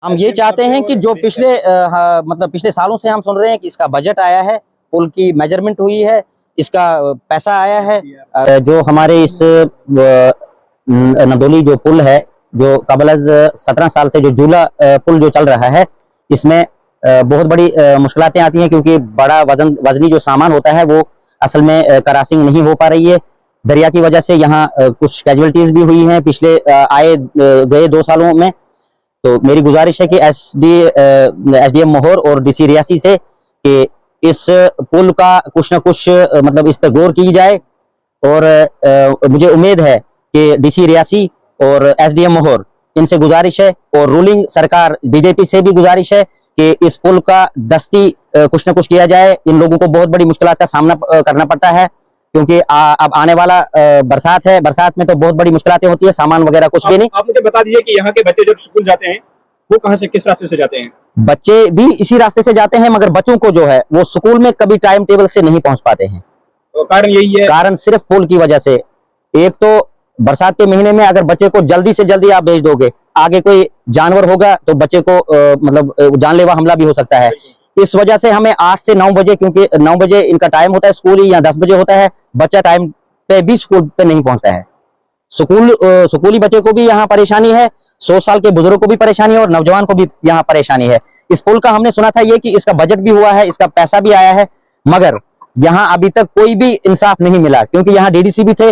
हम ये चाहते हैं कि जो पिछले मतलब पिछले सालों से हम सुन रहे हैं कि इसका बजट आया है, पुल की मेजरमेंट हुई है, इसका पैसा आया है। जो हमारे इस नदौली जो पुल है, जो कबल 17 साल से जो जूला पुल जो चल रहा है, इसमें बहुत बड़ी मुश्किलातें आती हैं, क्योंकि बड़ा वजनी जो सामान होता है वो असल में क्रॉसिंग नहीं हो पा रही है। दरिया की वजह से यहाँ कुछ कैजुअलिटीज भी हुई हैं पिछले गए 2 सालों में। तो मेरी गुजारिश है कि एसडीएम मोहर और डीसी रियासी से कि इस पुल का कुछ ना कुछ मतलब इस पर गौर की जाए। और मुझे उम्मीद है कि डीसी रियासी और एसडीएम मोहर, इनसे गुजारिश है, और रूलिंग सरकार बीजेपी से भी गुजारिश है कि इस पुल का दस्ती कुछ ना कुछ किया जाए। इन लोगों को बहुत बड़ी मुश्किलात का सामना करना पड़ता है, क्योंकि अब आने वाला बरसात है। बरसात में तो बहुत बड़ी मुश्किलातें होती है, सामान वगैरह कुछ भी नहीं। आप मुझे बता दीजिए कि यहाँ के बच्चे जब स्कूल जाते हैं वो कहाँ से, किस रास्ते से जाते हैं? बच्चे भी इसी रास्ते से जाते हैं, मगर बच्चों को जो है वो स्कूल में कभी टाइम टेबल से नहीं पहुंच पाते हैं। तो कारण यही है, कारण सिर्फ पुल की वजह से। एक तो बरसात के महीने में अगर बच्चे को जल्दी से जल्दी आप भेज दोगे, आगे कोई जानवर होगा तो बच्चे को मतलब जानलेवा हमला भी हो सकता है। इस वजह से हमें 8 से 9 बजे, क्योंकि 9 बजे इनका टाइम होता है स्कूल ही, या 10 बजे होता है, बच्चा टाइम पे भी स्कूल पे नहीं पहुंचता है। स्कूली बच्चे को भी यहाँ परेशानी है, 100 साल के बुजुर्ग को भी परेशानी है, और नौजवान को भी यहाँ परेशानी है। इस पुल का हमने सुना था ये कि इसका बजट भी हुआ है, इसका पैसा भी आया है, मगर यहाँ अभी तक कोई भी इंसाफ नहीं मिला। क्योंकि यहाँ डीडीसी भी थे,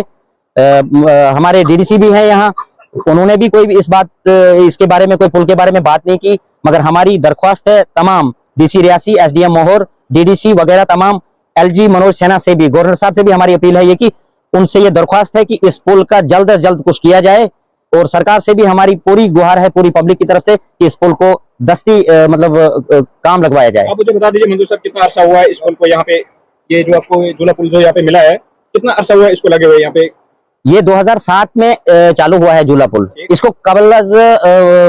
हमारे डीडीसी भी हैं यहाँ, उन्होंने भी कोई भी इसके बारे में, कोई पुल के बारे में बात नहीं की। मगर हमारी दरख्वास्त है तमाम डीसी रियासी, एसडीएम मोहर, डीडीसी वगैरह तमाम, एलजी मनोज सिन्हा से भी, गवर्नर साहब से भी हमारी अपील है ये कि उनसे ये दरख्वास्त है कि इस पुल का जल्द से जल्द कुछ किया जाए। और सरकार से भी हमारी पूरी गुहार है, पूरी पब्लिक की तरफ से, कि इस पुल को दस्ती मतलब काम लगवाया जाए। आप मुझे बता दीजिए मंजूर साहब, कितना अरसा हुआ है इस पुल को यहाँ पे, ये जो आपको जूला पुल जो यहाँ पे मिला है, कितना अरसा हुआ है इसको लगे हुए यहाँ पे? ये 2007 में चालू हुआ है जूला पुल। इसको कबल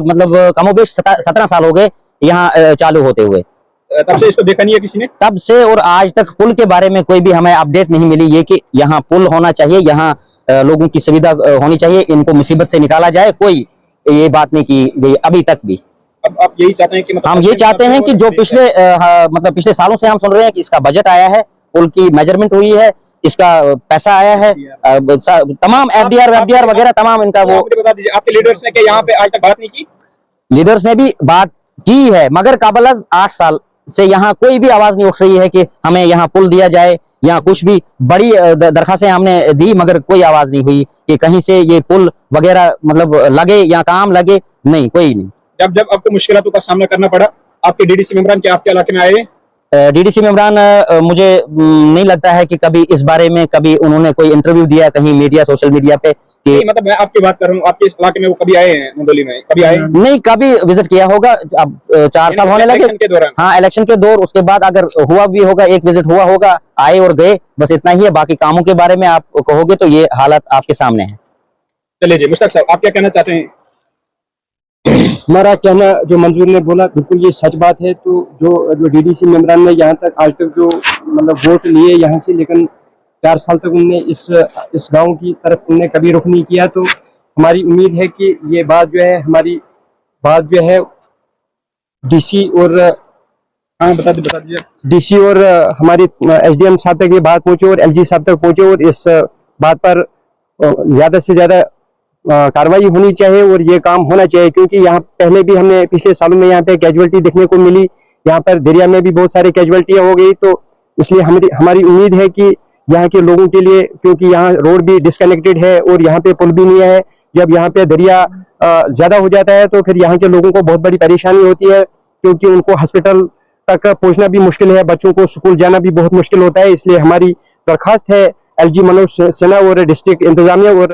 मतलब कमोबेश 17 साल हो गए यहाँ चालू होते हुए। तब से इसको देखा नहीं है किसी ने? तब से और आज तक पुल के बारे में कोई भी हमें अपडेट नहीं मिली, ये कि यहाँ पुल होना चाहिए, यहाँ लोगों की सुविधा होनी चाहिए, इनको मुसीबत से निकाला जाए, कोई ये बात नहीं की गई अभी तक भी। अब आप यही चाहते हैं कि मतलब हम ये चाहते हैं कि जो पिछले मतलब पिछले सालों से हम सुन रहे हैं कि इसका बजट आया है, पुल की मेजरमेंट हुई है, इसका पैसा आया है, तमाम एफडीआर वगैरह तमाम इनका वो। मुझे बता दीजिए, आपके लीडर्स ने यहाँ पे आज तक बात नहीं की? लीडर्स ने भी बात की है, मगर कबल 8 साल से यहाँ कोई भी आवाज नहीं उठ रही है कि हमें यहाँ पुल दिया जाए, यहाँ कुछ भी। बड़ी दरखास्तें हमने दी, मगर कोई आवाज नहीं हुई कि कहीं से ये पुल वगैरह मतलब लगे या काम लगे, नहीं, कोई नहीं। जब आपको मुश्किलों का सामना करना पड़ा, आपके डीडीसी मेंबरान के आपके इलाके में आए? डीडीसी मेंबरान मुझे नहीं लगता है कि कभी इस बारे में कभी उन्होंने कोई इंटरव्यू दिया कहीं मीडिया, सोशल मीडिया पे कि मतलब मैं आपकी बात कर रहा हूँ, आपके इस इलाके में वो कभी आए हैं? नदौली में कभी आए? नहीं, कभी विजिट किया होगा। अब 4 साल होने लगे के दौरान। हाँ, इलेक्शन के दौर, उसके बाद अगर हुआ भी होगा, एक विजिट हुआ होगा, आए और गए, बस इतना ही है। बाकी कामों के बारे में आप कहोगे तो ये हालत आपके सामने है। चलिए जी, मुश्ताक साहब आप क्या कहना चाहते हैं? हमारा कहना, जो मंजूर ने बोला बिल्कुल ये सच बात है। तो जो डीडीसी मेंबरान ने यहाँ तक आज तक जो मतलब वोट लिए यहाँ से, लेकिन 4 साल तक उनने इस गांव की तरफ उनने कभी रुख नहीं किया। तो हमारी उम्मीद है कि ये बात जो है, हमारी बात जो है डीसी और बता दीजिए डीसी और हमारी एसडीएम साहब तक ये बात पहुंचे और एलजी साहब तक पहुंचे, और इस बात पर ज्यादा से ज्यादा कार्रवाई होनी चाहिए और ये काम होना चाहिए। क्योंकि यहाँ पहले भी हमने पिछले सालों में यहाँ पे कैजुअलिटी देखने को मिली, यहाँ पर दरिया में भी बहुत सारी कैजुअलिटियां हो गई। तो इसलिए हमारी उम्मीद है कि यहाँ के लोगों के लिए, क्योंकि यहाँ रोड भी डिस्कनेक्टेड है और यहाँ पे पुल भी नहीं है, जब यहाँ पे दरिया ज्यादा हो जाता है तो फिर यहाँ के लोगों को बहुत बड़ी परेशानी होती है, क्योंकि उनको हॉस्पिटल तक पहुंचना भी मुश्किल है, बच्चों को स्कूल जाना भी बहुत मुश्किल होता है। इसलिए हमारी दरखास्त है एलजी मनोज सिन्हा और डिस्ट्रिक्ट इंतजामिया और